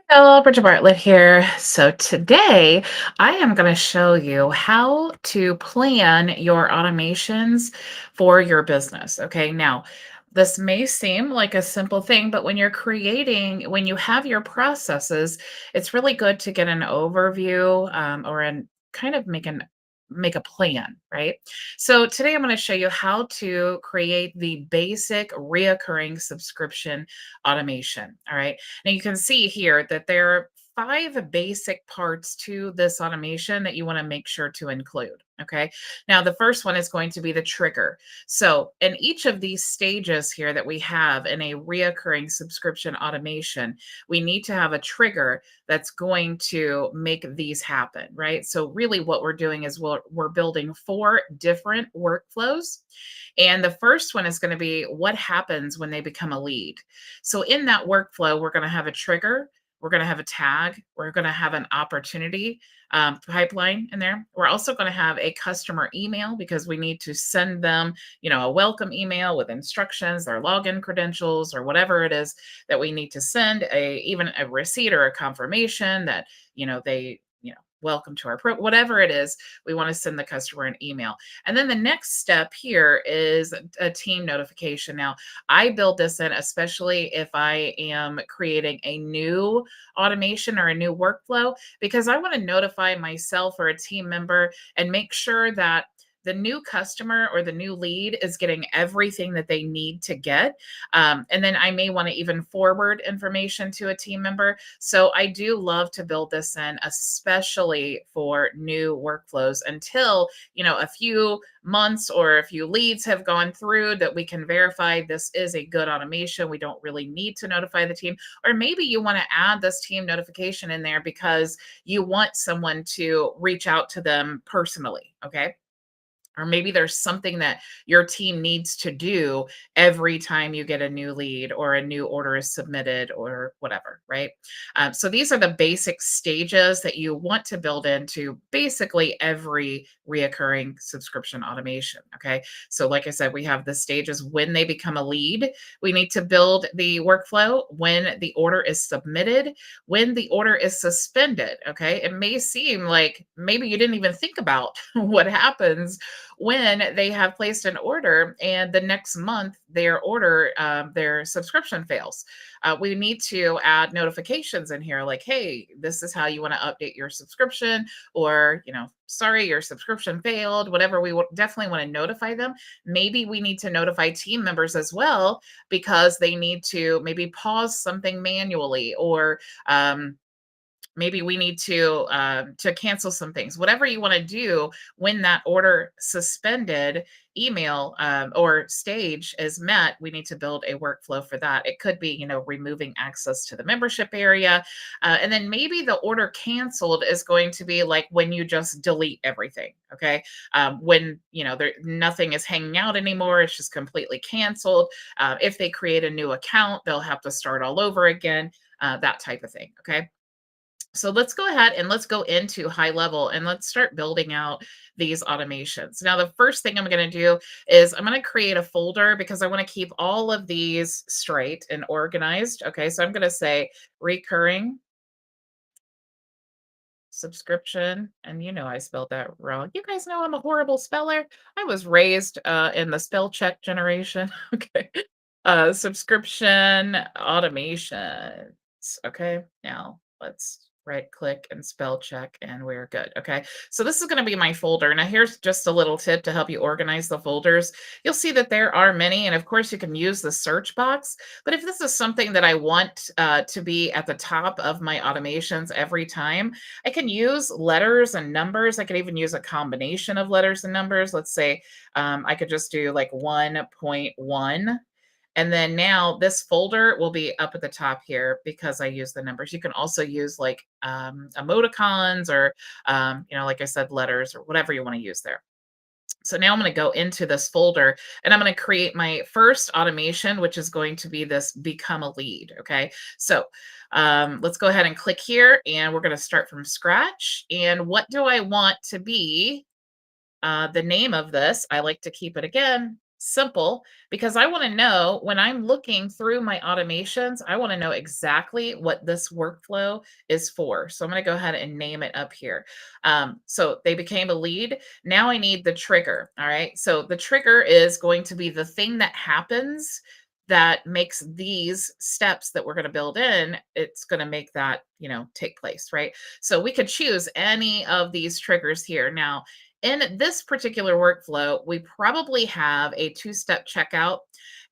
Hello, Bridget Bartlett here. So today I am going to show you how to plan your automations for your business. Okay. Now, this may seem like a simple thing, but when you have your processes, it's really good to get an overview or an kind of make a plan, right? So today I'm going to show you how to create the basic reoccurring subscription automation. All right. Now you can see here that there are five basic parts to this automation that you want to make sure to include. Okay. Now, the first one is going to be the trigger. So, in each of these stages here that we have in a reoccurring subscription automation, we need to have a trigger that's going to make these happen, right? So, really, what we're doing is we're building four different workflows. And the first one is going to be what happens when they become a lead. So in that workflow, we're going to have a trigger, we're going to have a tag, we're going to have an opportunity pipeline in there. We're also going to have a customer email because we need to send them, a welcome email with instructions, their login credentials, or whatever it is that we need to send. Even a receipt or a confirmation that they welcome to our whatever it is, we want to send the customer an email. And then the next step here is a team notification. Now, I build this in, especially if I am creating a new automation or a new workflow, because I want to notify myself or a team member and make sure that the new customer or the new lead is getting everything that they need to get. And then I may want to even forward information to a team member. So I do love to build this in, especially for new workflows until, a few months or a few leads have gone through that we can verify this is a good automation. We don't really need to notify the team. Or maybe you want to add this team notification in there because you want someone to reach out to them personally. Okay. Or maybe there's something that your team needs to do every time you get a new lead or a new order is submitted or whatever, right? So these are the basic stages that you want to build into basically every reoccurring subscription automation. Okay. So, like I said, we have the stages when they become a lead. We need to build the workflow when the order is submitted, when the order is suspended. Okay. It may seem like maybe you didn't even think about what happens when they have placed an order and the next month their subscription fails. We need to add notifications in here like, hey, this is how you want to update your subscription, or, sorry, your subscription failed, whatever. We would definitely want to notify them. Maybe we need to notify team members as well because they need to maybe pause something manually, or maybe we need to cancel some things. Whatever you want to do when that order suspended email or stage is met, we need to build a workflow for that. It could be, removing access to the membership area, and then maybe the order canceled is going to be like when you just delete everything. Okay, when there nothing is hanging out anymore, it's just completely canceled. If they create a new account, they'll have to start all over again. That type of thing. Okay. So let's go ahead and let's go into HighLevel and let's start building out these automations. Now, the first thing I'm going to do is I'm going to create a folder because I want to keep all of these straight and organized. Okay, so I'm going to say recurring subscription. And I spelled that wrong. You guys know I'm a horrible speller. I was raised in the spell check generation. Okay. Subscription automations. Okay. Now let's right click and spell check and we're good. Okay. So this is going to be my folder. Now here's just a little tip to help you organize the folders. You'll see that there are many, and of course you can use the search box. But if this is something that I want to be at the top of my automations every time, I can use letters and numbers. I could even use a combination of letters and numbers. Let's say I could just do like 1.1. And then now this folder will be up at the top here because I use the numbers. You can also use like emoticons or, like I said, letters or whatever you want to use there. So now I'm going to go into this folder and I'm going to create my first automation, which is going to be this become a lead. Okay. So let's go ahead and click here and we're going to start from scratch. And what do I want to be the name of this? I like to keep it again simple because I want to know when I'm looking through my automations, I want to know exactly what this workflow is for. So I'm going to go ahead and name it up here. So they became a lead. Now I need the trigger. All right. So the trigger is going to be the thing that happens that makes these steps that we're going to build in, it's going to make that, take place, right? So we could choose any of these triggers here. Now, in this particular workflow, we probably have a two-step checkout.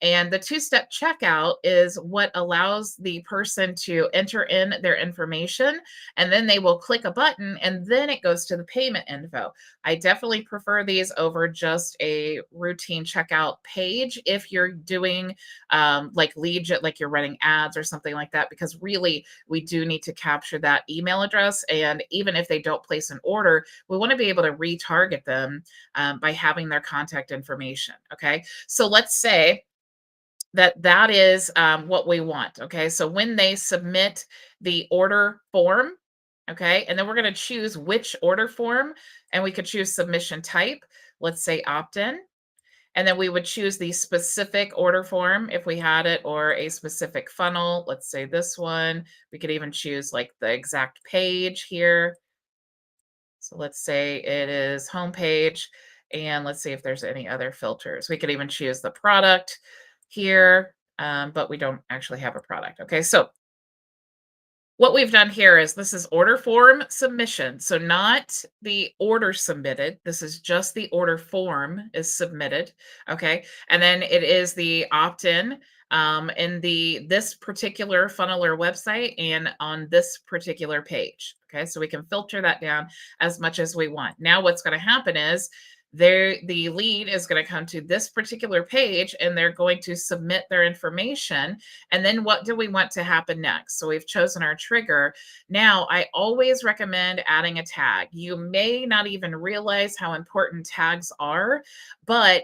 And the two-step checkout is what allows the person to enter in their information, and then they will click a button, and then it goes to the payment info. I definitely prefer these over just a routine checkout page if you're doing like lead like you're running ads or something like that, because really we do need to capture that email address. And even if they don't place an order, we want to be able to retarget them by having their contact information. Okay. So let's say that is what we want. Okay. So when they submit the order form, okay, and then we're going to choose which order form, and we could choose submission type. Let's say opt in. And then we would choose the specific order form if we had it, or a specific funnel. Let's say this one. We could even choose like the exact page here. So let's say it is homepage, and let's see if there's any other filters. We could even choose the product here, but we don't actually have a product. Okay, so what we've done here is this is order form submission. So not the order submitted. This is just the order form is submitted. Okay. And then it is the opt-in in this particular funnel or website and on this particular page. Okay. So we can filter that down as much as we want. Now what's going to happen is the lead is going to come to this particular page, and they're going to submit their information. And then what do we want to happen next? So we've chosen our trigger. Now, I always recommend adding a tag. You may not even realize how important tags are, but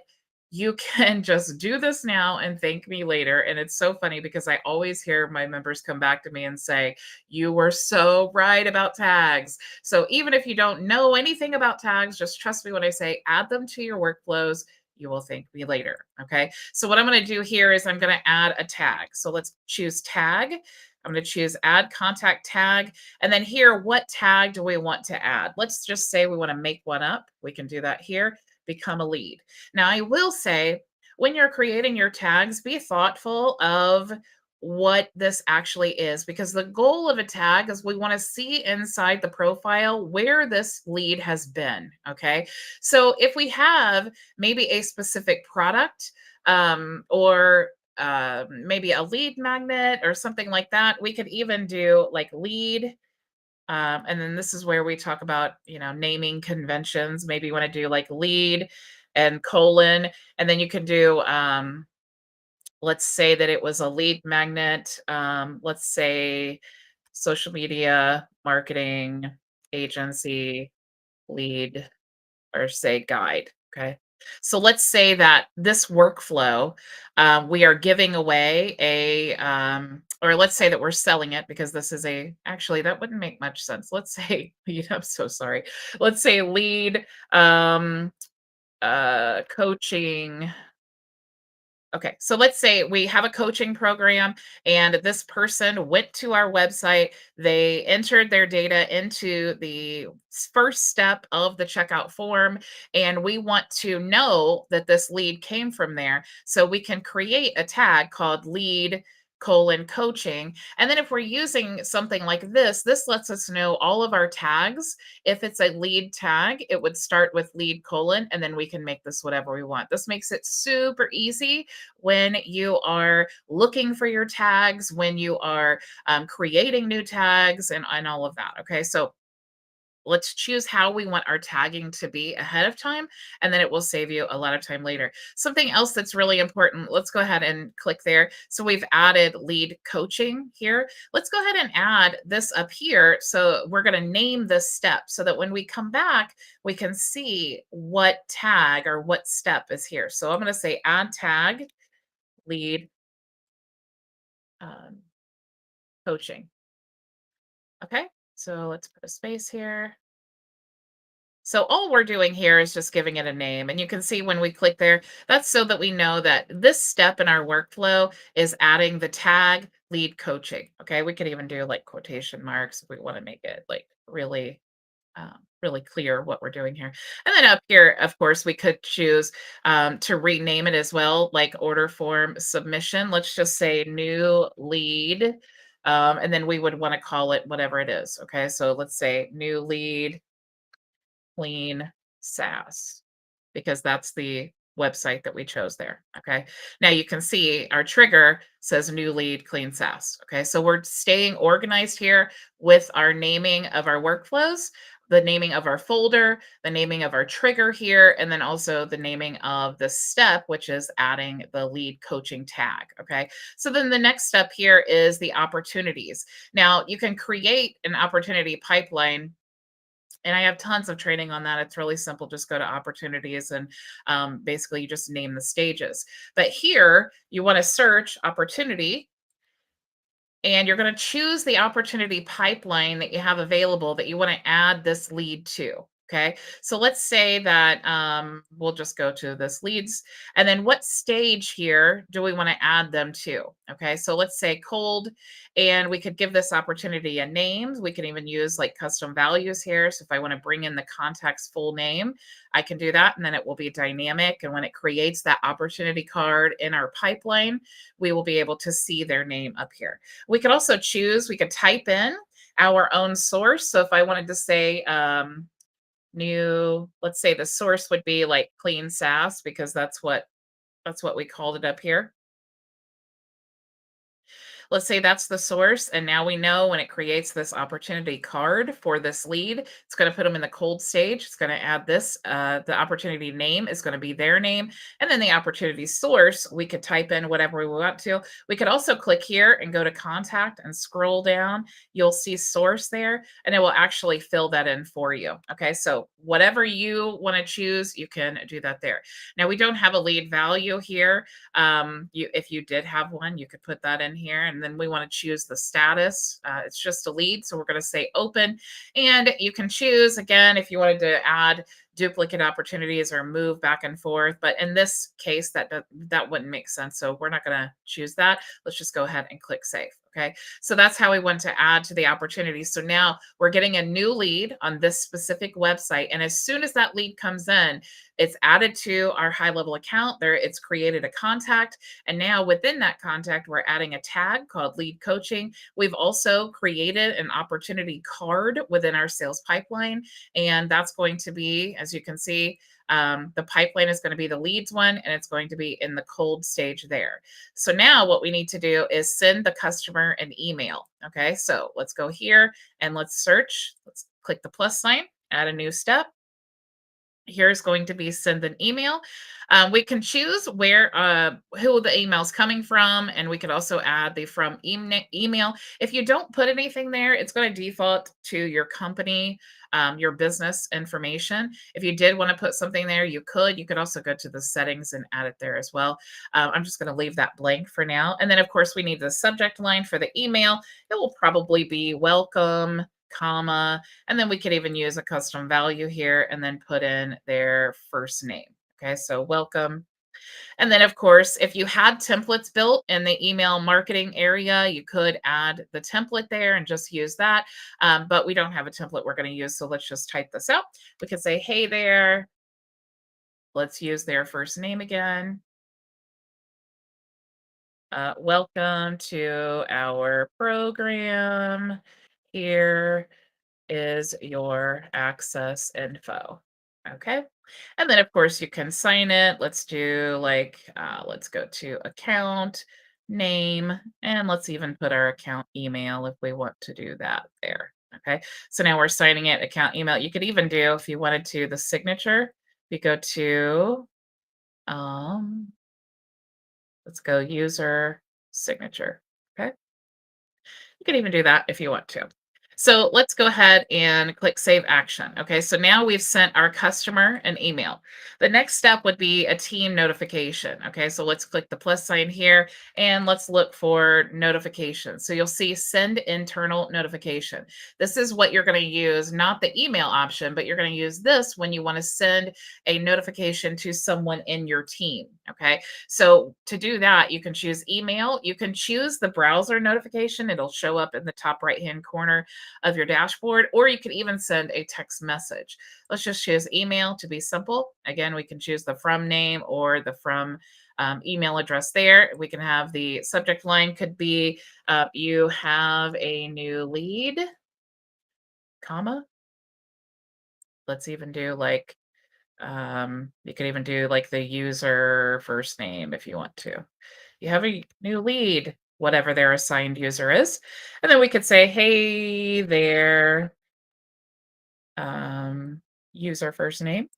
you can just do this now and thank me later. And it's so funny because I always hear my members come back to me and say, "You were so right about tags." So even if you don't know anything about tags, just trust me when I say add them to your workflows. You will thank me later. Okay. So what I'm going to do here is I'm going to add a tag. So let's choose tag. I'm going to choose add contact tag. And then here, what tag do we want to add? Let's just say we want to make one up. We can do that here. Become a lead. Now, I will say when you're creating your tags, be thoughtful of what this actually is, because the goal of a tag is we want to see inside the profile where this lead has been. Okay. So if we have maybe a specific product or maybe a lead magnet or something like that, we could even do like lead. And then this is where we talk about, naming conventions. Maybe you want to do like lead and colon, and then you can do, let's say that it was a lead magnet. Let's say social media marketing agency lead, or say guide. Okay. So let's say that this workflow, we are giving away or let's say that we're selling it, because this is actually, that wouldn't make much sense. Let's say, I'm so sorry. Let's say lead coaching. Okay, so let's say we have a coaching program and this person went to our website. They entered their data into the first step of the checkout form, and we want to know that this lead came from there. So we can create a tag called lead colon coaching. And then if we're using something like this lets us know all of our tags. If it's a lead tag, it would start with lead colon, and then we can make this whatever we want. This makes it super easy when you are looking for your tags, when you are creating new tags, and all of that. Okay, so let's choose how we want our tagging to be ahead of time, and then it will save you a lot of time later. Something else that's really important, let's go ahead and click there. So we've added lead coaching here. Let's go ahead and add this up here. So we're going to name this step so that when we come back, we can see what tag or what step is here. So I'm going to say add tag lead um, coaching. Okay, so let's put a space here. So all we're doing here is just giving it a name. And you can see when we click there, that's so that we know that this step in our workflow is adding the tag lead coaching. Okay. We could even do like quotation marks if we want to make it like really clear what we're doing here. And then up here, of course, we could choose to rename it as well, like order form submission. Let's just say new lead. And then we would want to call it whatever it is. Okay. So let's say new lead clean SaaS because that's the website that we chose there. Okay. Now you can see our trigger says new lead clean SaaS. Okay. So we're staying organized here with our naming of our workflows, the naming of our folder, the naming of our trigger here, and then also the naming of the step, which is adding the lead coaching tag. Okay. So then the next step here is the opportunities. Now you can create an opportunity pipeline and I have tons of training on that. It's really simple. Just go to opportunities and basically you just name the stages. But here you want to search opportunity and you're going to choose the opportunity pipeline that you have available that you want to add this lead to. Okay. So let's say that we'll just go to this leads. And then what stage here do we want to add them to? Okay. So let's say cold, and we could give this opportunity a name. We can even use like custom values here. So if I want to bring in the contact's full name, I can do that. And then it will be dynamic. And when it creates that opportunity card in our pipeline, we will be able to see their name up here. We could also choose, we could type in our own source. So if I wanted to say new, let's say the source would be like clean SaaS because that's what we called it up here. Let's say that's the source, and now we know when it creates this opportunity card for this lead, it's going to put them in the cold stage. It's going to add this. The opportunity name is going to be their name, and then the opportunity source, we could type in whatever we want to. We could also click here and go to contact and scroll down. You'll see source there, and it will actually fill that in for you. Okay, so whatever you want to choose, you can do that there. Now, we don't have a lead value here. If you did have one, you could put that in here, and then we want to choose the status. It's just a lead, so we're going to say open, and you can choose again if you wanted to add duplicate opportunities or move back and forth. But in this case, that wouldn't make sense, so we're not going to choose that. Let's just go ahead and click save. Okay, so that's how we want to add to the opportunity. So now we're getting a new lead on this specific website, and as soon as that lead comes in, it's added to our HighLevel account. There, it's created a contact. And now within that contact, we're adding a tag called lead coaching. We've also created an opportunity card within our sales pipeline. And that's going to be, as you can see, the pipeline is going to be the leads one, and it's going to be in the cold stage there. So now what we need to do is send the customer an email. Okay, so let's go here and let's search. Let's click the plus sign, add a new step. Here's going to be send an email. We can choose where who the email is coming from, and we could also add the from email. If you don't put anything there, it's going to default to your company, your business information. If you did want to put something there, you could. You could also go to the settings and add it there as well. I'm just going to leave that blank for now. And then, of course, we need the subject line for the email. It will probably be welcome, comma, and then we could even use a custom value here and then put in their first name. Okay, so welcome. And then, of course, if you had templates built in the email marketing area, you could add the template there and just use that. But we don't have a template we're going to use. So let's just type this out. We could say, hey there. Let's use their first name again. Welcome to our program. Here is your access info. Okay. And then, of course, you can sign it. Let's do like, let's go to account name, and let's even put our account email if we want to do that there. Okay. So now we're signing it, account email. You could even do, if you wanted to, the signature. You go to, um, let's go user signature. Okay. You can even do that if you want to. So let's go ahead and click Save Action. Okay, so now we've sent our customer an email. The next step would be a team notification. Okay, so let's click the plus sign here and let's look for notifications. So you'll see Send Internal Notification. This is what you're going to use, not the email option, but you're going to use this when you want to send a notification to someone in your team. Okay, so to do that, you can choose email. You can choose the browser notification. It'll show up in the top right hand corner of your dashboard, or you can even send a text message. Let's just choose email to be simple. Again, we can choose the from name or the from email address there. We can have the subject line could be you have a new lead, comma. Let's even do like you could even do like the user first name if you want to. You have a new lead, whatever their assigned user is. And then we could say, hey there, um, user first name.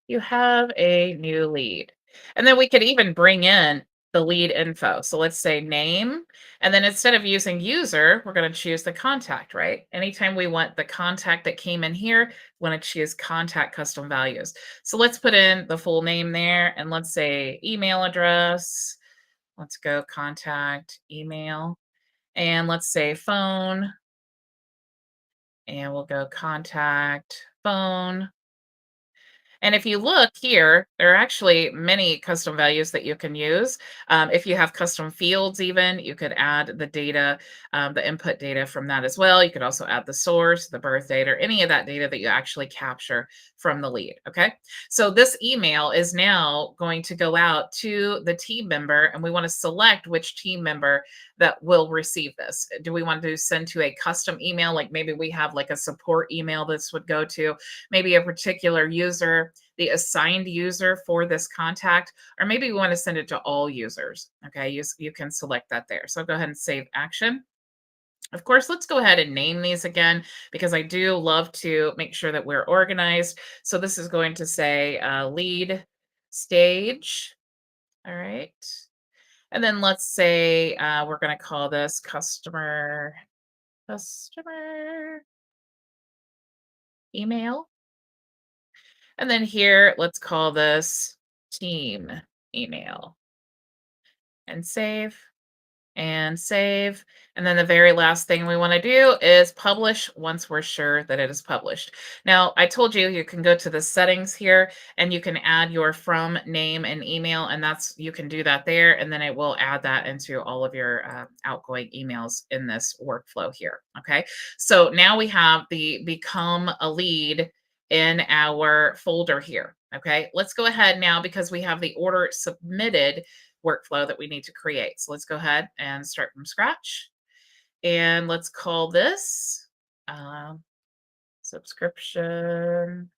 You have a new lead. And then we could even bring in the lead info. So let's say name, and then instead of using user, we're going to choose the contact, right? Anytime we want the contact that came in here, we want to choose contact custom values. So let's put in the full name there and let's say email address. Let's go contact email and let's say phone and we'll go contact phone. And if you look here, there are actually many custom values that you can use. If you have custom fields, even, you could add the data, the input data from that as well. You could also add the source, the birth date, or any of that data that you actually capture from the lead. Okay. So this email is now going to go out to the team member, and we want to select which team member that will receive this. Do we want to send to a custom email? Like maybe we have like a support email this would go to, maybe a particular user, the assigned user for this contact, or maybe we want to send it to all users. Okay, you can select that there. So go ahead and save action. Of course, let's go ahead and name these again because I do love to make sure that we're organized. So this is going to say lead stage. All right. And then let's say we're going to call this customer email. And then here, let's call this team email and save and save. And then the very last thing we want to do is publish once we're sure that it is published. Now, I told you you can go to the settings here and you can add your from name and email, and you can do that there. And then it will add that into all of your outgoing emails in this workflow here. Okay. So now we have the become a lead in our folder here. Okay. Let's go ahead now because we have the order submitted workflow that we need to create. So let's go ahead and start from scratch. And let's call this um, subscription,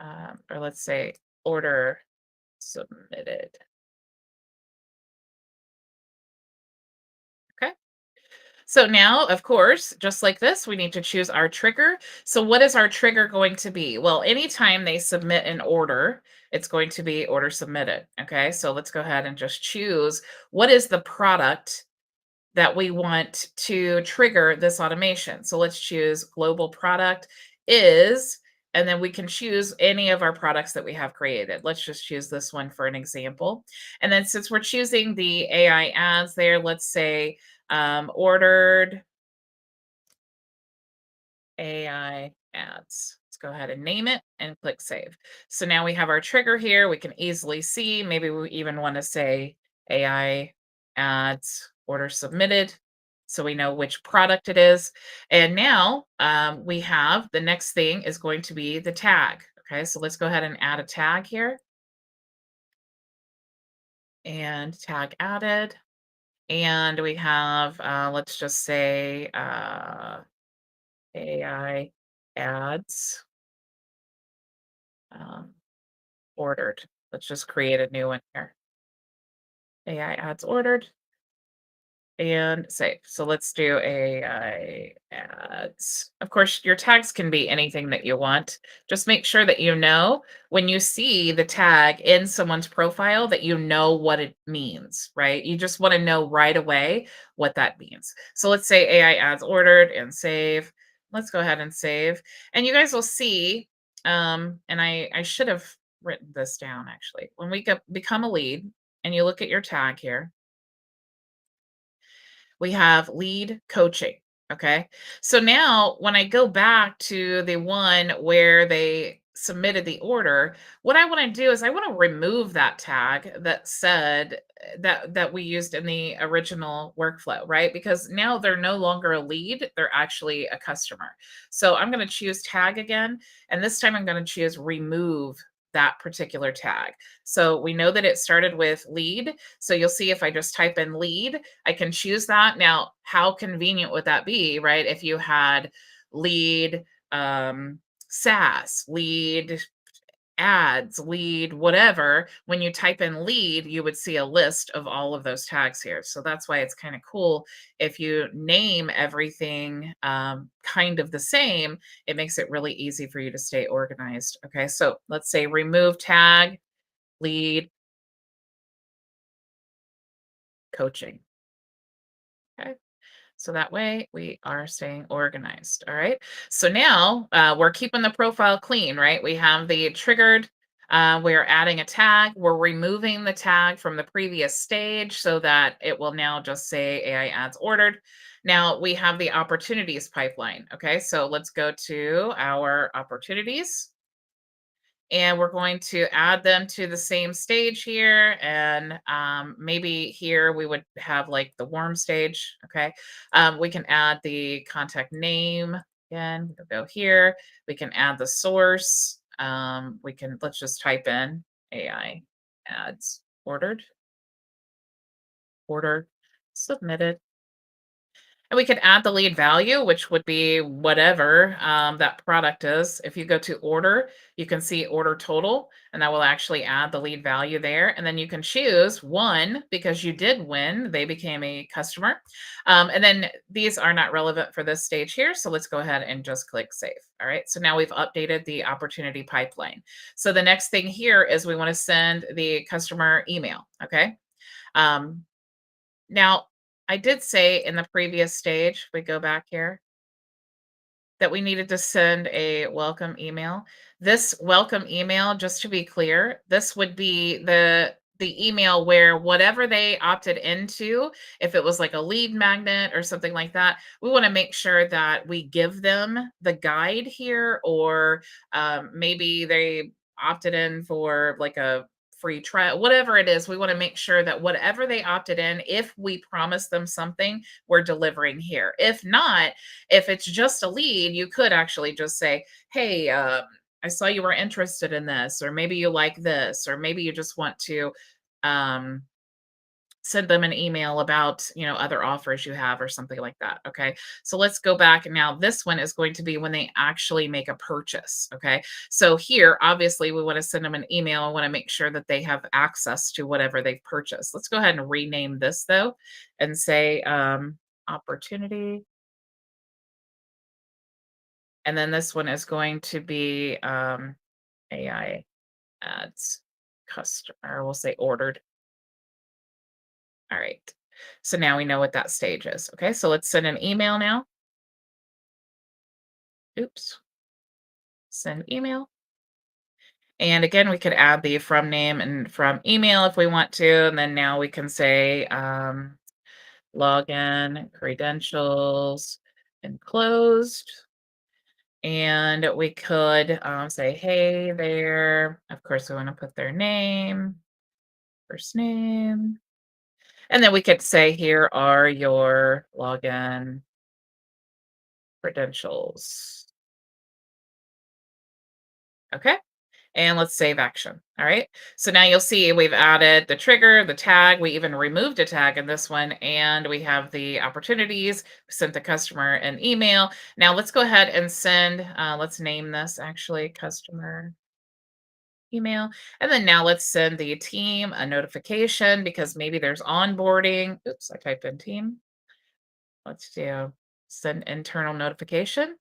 or let's say order submitted. Okay. So now, of course, just like this, we need to choose our trigger. So what is our trigger going to be? Well, anytime they submit an order, it's going to be order submitted. Okay. So let's go ahead and just choose what is the product that we want to trigger this automation. So let's choose global product is, and then we can choose any of our products that we have created. Let's just choose this one for an example. And then since we're choosing the AI ads there, let's say ordered AI ads. Let's go ahead and name it and click save. So now we have our trigger here. We can easily see, maybe we even want to say AI ads order submitted. So we know which product it is. And now we have the next thing is going to be the tag. Okay, so let's go ahead and add a tag here and tag added. And we have, let's just say AI ads um, ordered. Let's just create a new one here. AI ads ordered. and save. So let's do AI ads. Of course, your tags can be anything that you want. Just make sure that you know when you see the tag in someone's profile that you know what it means, right? You just want to know right away what that means. So let's say AI ads ordered and save. Let's go ahead and save. And you guys will see, and I should have written this down actually. When we become a lead and you look at your tag here, we have lead coaching. Okay. So now when I go back to the one where they submitted the order, what I want to do is I want to remove that tag that said that we used in the original workflow, right? Because now they're no longer a lead, they're actually a customer. So I'm going to choose tag again, and this time I'm going to choose remove that particular tag. So we know that it started with lead. So you'll see if I just type in lead, I can choose that. Now, how convenient would that be, right? If you had lead SaaS, lead ads, lead whatever, when you type in lead, you would see a list of all of those tags here. So that's why it's kind of cool. If you name everything kind of the same, it makes it really easy for you to stay organized. Okay, so let's say remove tag, lead, coaching. Okay. So that way we are staying organized. All right. So now we're keeping the profile clean, right? We have the triggered. We're adding a tag. We're removing the tag from the previous stage so that it will now just say AI ads ordered. Now we have the opportunities pipeline. Okay. So let's go to our opportunities, and we're going to add them to the same stage here. And maybe here we would have like the warm stage. Okay. We can add the contact name. Again, we'll go here. We can add the source. Let's just type in AI ads ordered, submitted. And we could add the lead value, which would be whatever that product is. If you go to order, you can see order total, and that will actually add the lead value there. And then you can choose one because you did win. They became a customer. And then these are not relevant for this stage here. So let's go ahead and just click save. All right. So now we've updated the opportunity pipeline. So the next thing here is we want to send the customer email. Okay. Um, Now, I did say in the previous stage, we go back here, that we needed to send a welcome email. This welcome email, just to be clear, this would be the email where whatever they opted into, if it was like a lead magnet or something like that, we want to make sure that we give them the guide here, or maybe they opted in for like a free trial, whatever it is. We want to make sure that whatever they opted in, if we promise them something, we're delivering here. If not, if it's just a lead, you could actually just say, "Hey, I saw you were interested in this, or maybe you like this, or maybe you just want to um, send them an email about, other offers you have or something like that." Okay. So let's go back. And now this one is going to be when they actually make a purchase. Okay. So here, obviously, we want to send them an email. I want to make sure that they have access to whatever they've purchased. Let's go ahead and rename this though and say opportunity. And then this one is going to be AI ads customer. We'll say ordered. All right. So now we know what that stage is. Okay. So let's send an email now. Oops. Send email. And again, we could add the from name and from email if we want to. And then now we can say login, credentials, enclosed. And we could say, hey there. Of course, we want to put their name, first name. And then we could say, here are your login credentials. Okay. And let's save action. All right. So now you'll see we've added the trigger, the tag. We even removed a tag in this one. And we have the opportunities. We sent the customer an email. Now let's go ahead and send, let's name this actually customer email. And then now let's send the team a notification because maybe there's onboarding. Oops, I typed in team. Let's do send internal notification.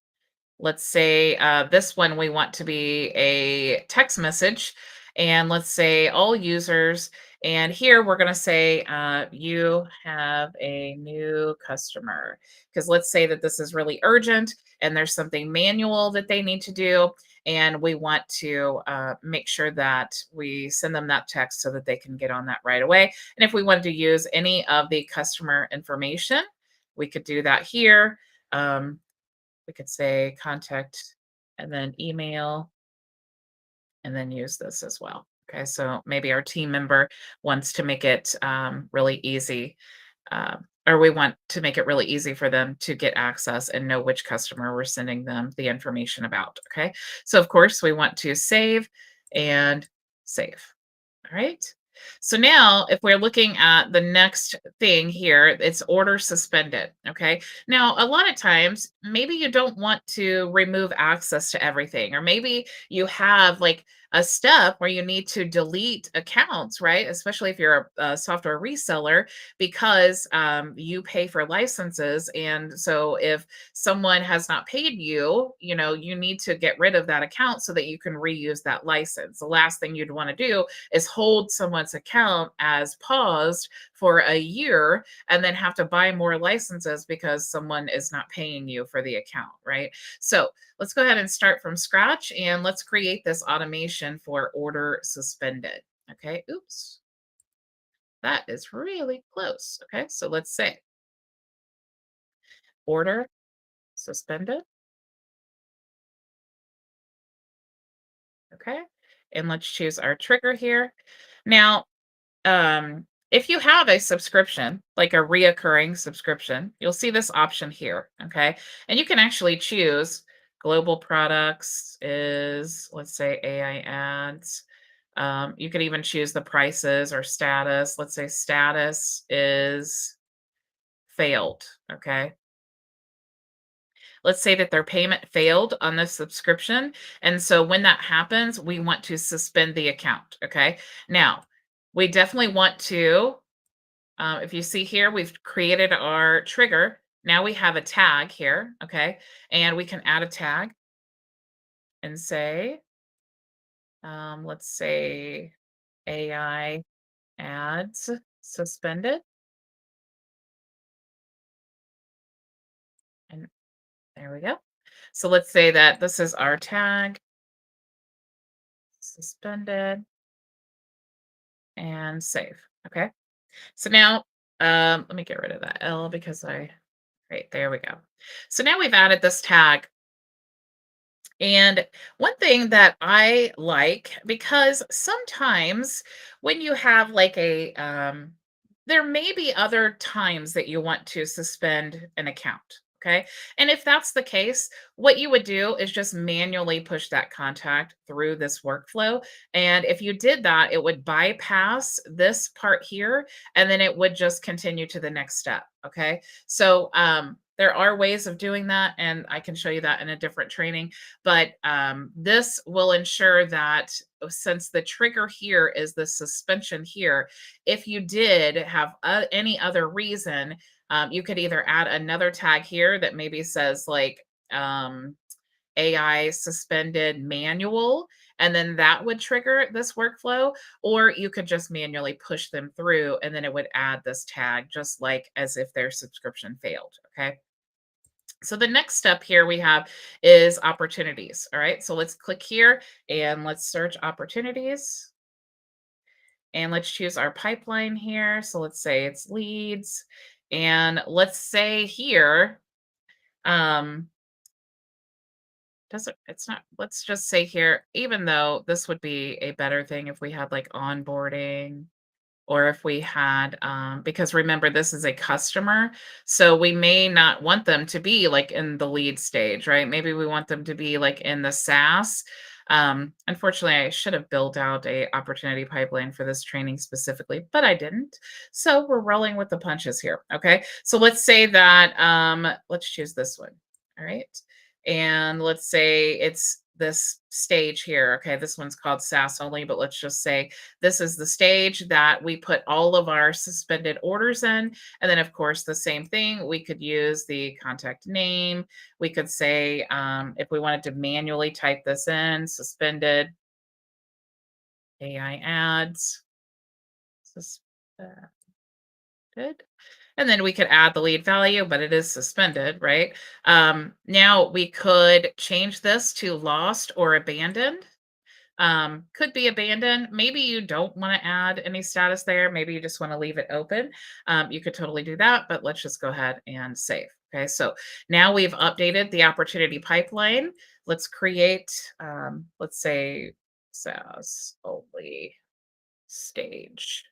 Let's say this one we want to be a text message. And let's say all users. And here we're going to say you have a new customer. Because let's say that this is really urgent and there's something manual that they need to do. And we want to make sure that we send them that text so that they can get on that right away. And if we wanted to use any of the customer information, we could do that here. Um, we could say contact and then email and then use this as well. Okay, so maybe our team member wants to make it really easy, or we want to make it really easy for them to get access and know which customer we're sending them the information about. Okay, so of course we want to save and save. All right. So now, if we're looking at the next thing here, it's order suspended. Okay. Now, a lot of times, maybe you don't want to remove access to everything, or maybe you have like a step where you need to delete accounts, right? Especially if you're a software reseller, because you pay for licenses. And so if someone has not paid you, you need to get rid of that account so that you can reuse that license. The last thing you'd want to do is hold someone's account as paused for a year and then have to buy more licenses because someone is not paying you for the account, right? So let's go ahead and start from scratch and let's create this automation for order suspended. Okay, oops, that is really close. Okay, so let's say order suspended. Okay, and let's choose our trigger here. Now, if you have a subscription, like a reoccurring subscription, you'll see this option here, okay? And you can actually choose global products is, let's say, AI ads. You could even choose the prices or status. Let's say status is failed, okay? Let's say that their payment failed on this subscription. And so when that happens, we want to suspend the account, okay? Now, we definitely want to if you see here, we've created our trigger. Now we have a tag here, okay? And we can add a tag and say, let's say AI ads suspended. And there we go. So let's say that this is our tag, suspended, and save. Okay. So now, let me get rid of that L because right, there we go. So now we've added this tag. And one thing that I like, because sometimes when you have like there may be other times that you want to suspend an account. Okay. And if that's the case, what you would do is just manually push that contact through this workflow. And if you did that, it would bypass this part here and then it would just continue to the next step. Okay. So, there are ways of doing that, and I can show you that in a different training. But this will ensure that since the trigger here is the suspension here, if you did have any other reason, you could either add another tag here that maybe says like AI suspended manual, and then that would trigger this workflow, or you could just manually push them through and then it would add this tag just like as if their subscription failed. Okay. So the next step here we have is opportunities. All right. So let's click here and let's search opportunities. And let's choose our pipeline here. So let's say it's leads. And let's say here, um, doesn't it's not, let's just say here, even though this would be a better thing if we had like onboarding or if we had because remember this is a customer, so we may not want them to be like in the lead stage, right? Maybe we want them to be like in the SaaS. Unfortunately, I should have built out a opportunity pipeline for this training specifically, but I didn't. So we're rolling with the punches here. Okay, so let's say that let's choose this one. All right, and let's say it's this stage here. Okay, this one's called SaaS only, but let's just say this is the stage that we put all of our suspended orders in. And then, of course, the same thing, we could use the contact name. We could say, if we wanted to manually type this in, suspended AI ads, suspended. And then we could add the lead value, but it is suspended, right? Now we could change this to lost or abandoned. Could be abandoned. Maybe you don't want to add any status there. Maybe you just want to leave it open. You could totally do that, but let's just go ahead and save. Okay, so now we've updated the opportunity pipeline. Let's create, let's say, SaaS only stage.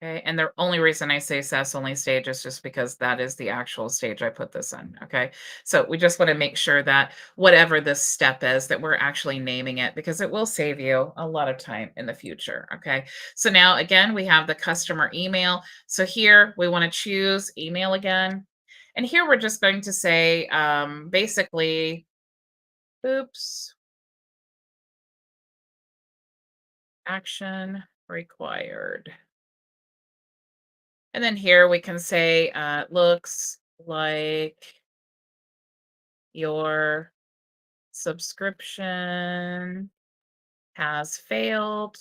Okay, and the only reason I say SaaS only stage is just because that is the actual stage I put this in. Okay, so we just want to make sure that whatever this step is, that we're actually naming it because it will save you a lot of time in the future. Okay, so now again, we have the customer email. So here we want to choose email again. And here we're just going to say basically, oops, action required. And then here we can say, looks like your subscription has failed.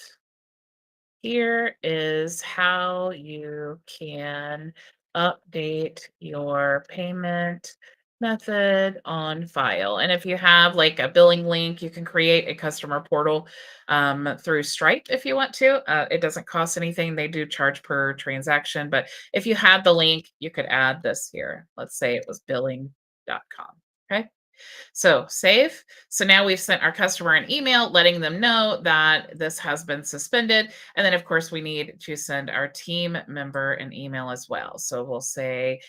Here is how you can update your payment method on file. And if you have like a billing link, you can create a customer portal through Stripe if you want to. It doesn't cost anything. They do charge per transaction. But if you have the link, you could add this here. Let's say it was billing.com. Okay. So save. So now we've sent our customer an email letting them know that this has been suspended. And then, of course, we need to send our team member an email as well. So we'll say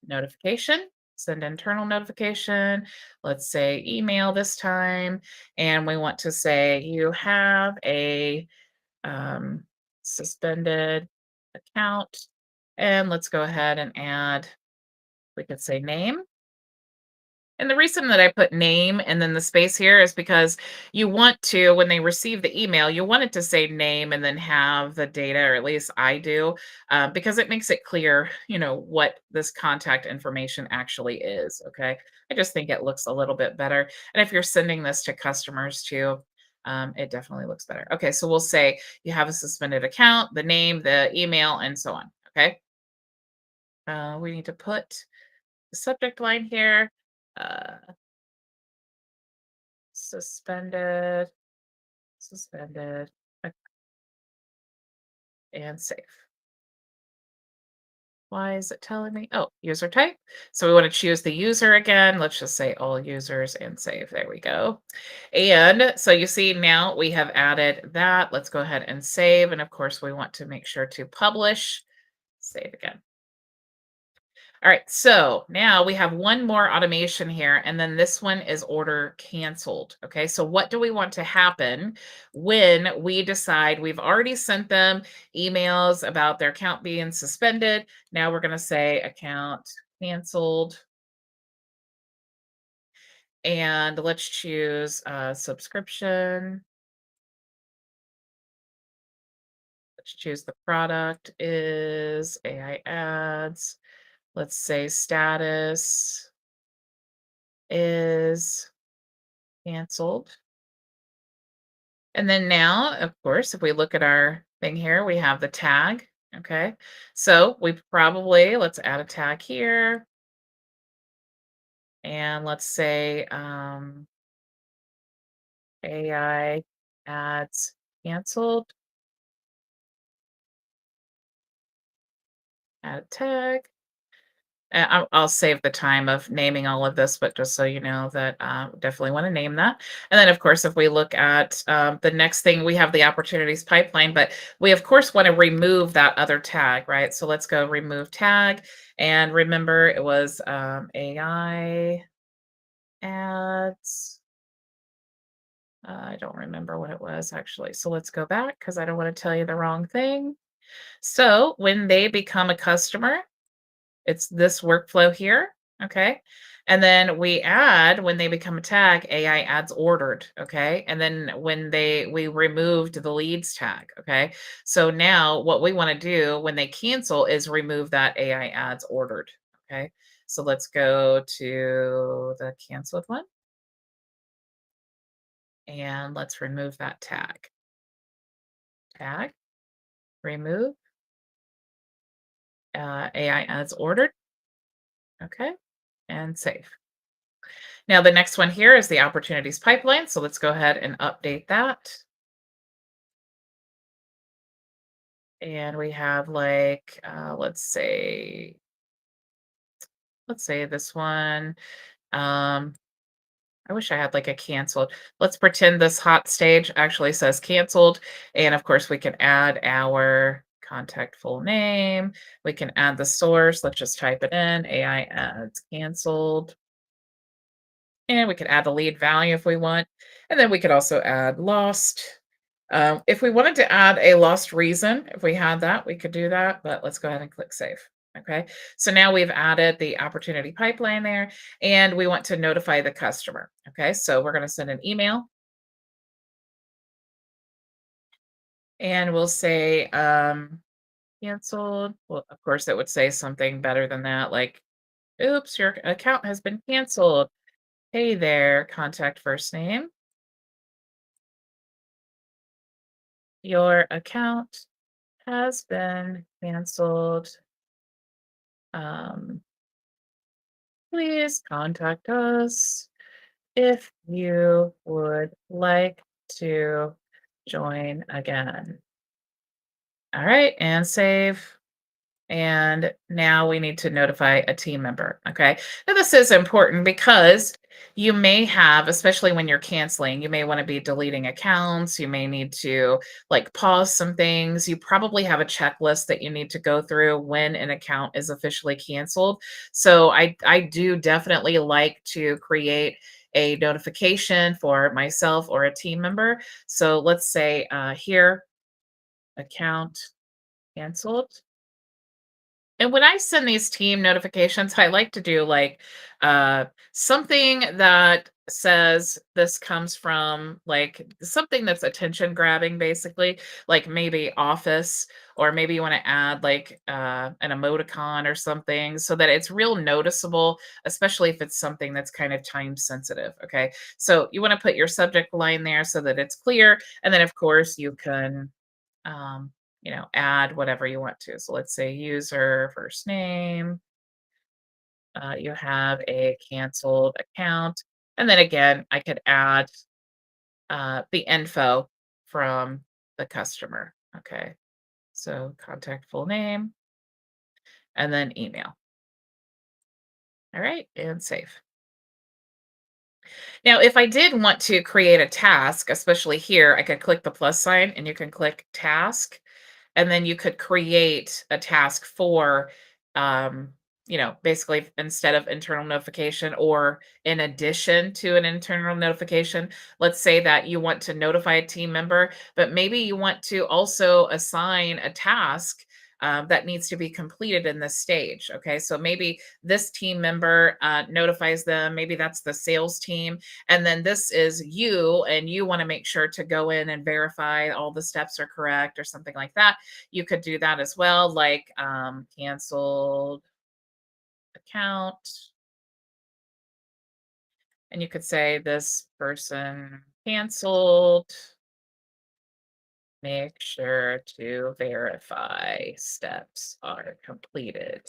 notification, send internal notification. Let's say email this time. And we want to say you have a suspended account. And let's go ahead and add, we could say name. And the reason that I put name and then the space here is because you want to, when they receive the email, you want it to say name and then have the data, or at least I do, because it makes it clear, what this contact information actually is. Okay. I just think it looks a little bit better. And if you're sending this to customers too, it definitely looks better. Okay. So we'll say you have a suspended account, the name, the email, and so on. Okay. We need to put the subject line here. Uh, Suspended, suspended, and save. Why is it telling me? Oh, user type. So we want to choose the user again. Let's just say all users and save. There we go. And so you see now we have added that. Let's go ahead and save. And of course, we want to make sure to publish. Save again. All right, so now we have one more automation here, and then this one is order canceled. Okay, so what do we want to happen when we decide we've already sent them emails about their account being suspended? Now we're going to say account canceled, and let's choose subscription. Let's choose the product is AI ads. Let's say status is canceled. And then now, of course, if we look at our thing here, we have the tag. Okay. So we probably, let's add a tag here. And let's say AI ads canceled. Add a tag. I'll save the time of naming all of this, but just so you know that definitely want to name that. And then, of course, if we look at the next thing, we have the opportunities pipeline, but we, of course, want to remove that other tag, right? So let's go remove tag. And remember, it was AI ads. I don't remember what it was actually. So let's go back because I don't want to tell you the wrong thing. So when they become a customer, it's this workflow here, okay? And then we add when they become a tag, AI adds ordered, okay? And then when we removed the leads tag, okay? So now what we want to do when they cancel is remove that AI adds ordered, okay? So let's go to the canceled one and let's remove that tag. Tag, remove, AI adds ordered, okay? And save. Now the next one here is the opportunities pipeline. So let's go ahead and update that. And we have like, let's say this one. Um, I wish I had like a canceled. Let's pretend this hot stage actually says canceled. And of course, we can add our contact full name. We can add the source. Let's just type it in. AI adds canceled. And we could add the lead value if we want. And then we could also add lost. If we wanted to add a lost reason, if we had that, we could do that, but let's go ahead and click save. Okay, so now we've added the opportunity pipeline there and we want to notify the customer. Okay, so we're going to send an email and we'll say canceled. Well, of course, it would say something better than that, like, oops, your account has been canceled. Hey there, contact first name. Your account has been canceled. Um, Please contact us if you would like to join again. All right, and save. And now we need to notify a team member. Okay. Now, this is important because you may have, especially when you're canceling, you may want to be deleting accounts. You may need to like pause some things. You probably have a checklist that you need to go through when an account is officially canceled. So I do definitely like to create a notification for myself or a team member. So let's say here, account canceled. And when I send these team notifications, I like to do like something that says this comes from like something that's attention grabbing, basically, like maybe office, or maybe you want to add like an emoticon or something so that it's real noticeable, especially if it's something that's kind of time sensitive. Okay. So you want to put your subject line there so that it's clear. And then, of course, you can um, add whatever you want to. So let's say user first name, you have a canceled account. And then again, I could add the info from the customer. Okay. So contact full name and then email. All right. And save. Now, if I did want to create a task, especially here, I could click the plus sign and you can click task. And then you could create a task for, um, basically instead of internal notification or in addition to an internal notification. Let's say that you want to notify a team member, but maybe you want to also assign a task that needs to be completed in this stage. Okay, so maybe this team member notifies them, maybe that's the sales team, and then this is you, and you want to make sure to go in and verify all the steps are correct or something like that. You could do that as well, like canceled account. And you could say this person canceled. Make sure to verify steps are completed.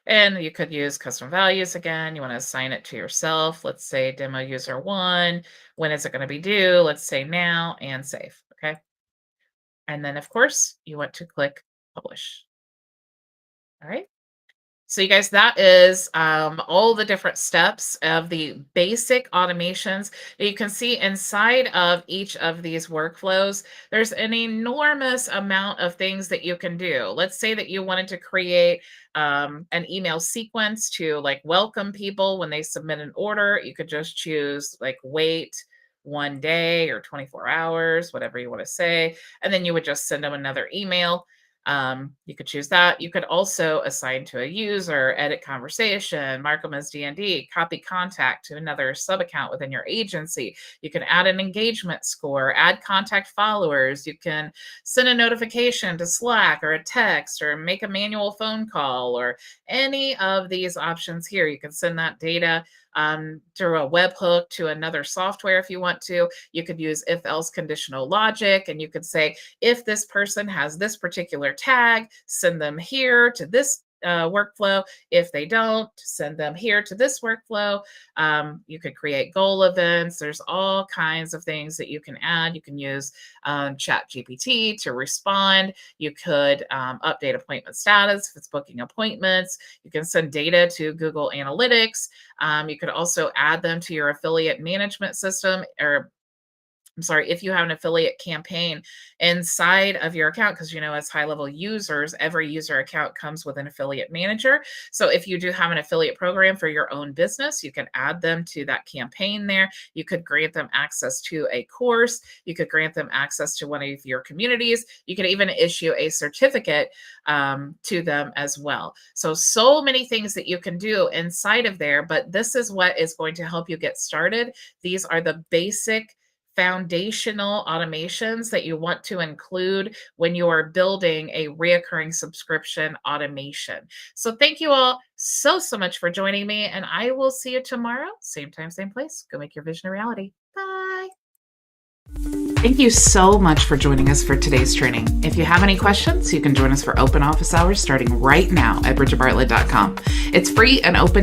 And you could use custom values again. You want to assign it to yourself. Let's say demo user one. When is it going to be due? Let's say now and save. Okay. And then, of course, you want to click publish. All right. So you guys, that is all the different steps of the basic automations that you can see inside of each of these workflows. There's an enormous amount of things that you can do. Let's say that you wanted to create an email sequence to like welcome people when they submit an order. You could just choose like wait 1 day or 24 hours, whatever you want to say. And then you would just send them another email. You could choose that. You could also assign to a user, edit conversation, mark them as D&D, copy contact to another sub account within your agency. You can add an engagement score, add contact followers. You can send a notification to Slack or a text or make a manual phone call or any of these options here. You can send that data through a webhook to another software if you want to. You could use if else conditional logic, and you could say, if this person has this particular tag, send them here to this workflow. If they don't, send them here to this workflow. You could create goal events. There's all kinds of things that you can add. You can use Chat GPT to respond. You could update appointment status if it's booking appointments. You can send data to Google Analytics. You could also add them to your affiliate management system, or I'm sorry, if you have an affiliate campaign inside of your account, because as HighLevel users, every user account comes with an affiliate manager. So if you do have an affiliate program for your own business, you can add them to that campaign there. You could grant them access to a course. You could grant them access to one of your communities. You could even issue a certificate to them as well. So many things that you can do inside of there, but this is what is going to help you get started. These are the basic foundational automations that you want to include when you are building a reoccurring subscription automation. So thank you all so much for joining me, and I will see you tomorrow, same time, same place. Go make your vision a reality. Bye. Thank you so much for joining us for today's training. If you have any questions, you can join us for open office hours starting right now at bridgetbartlett.com. It's free and open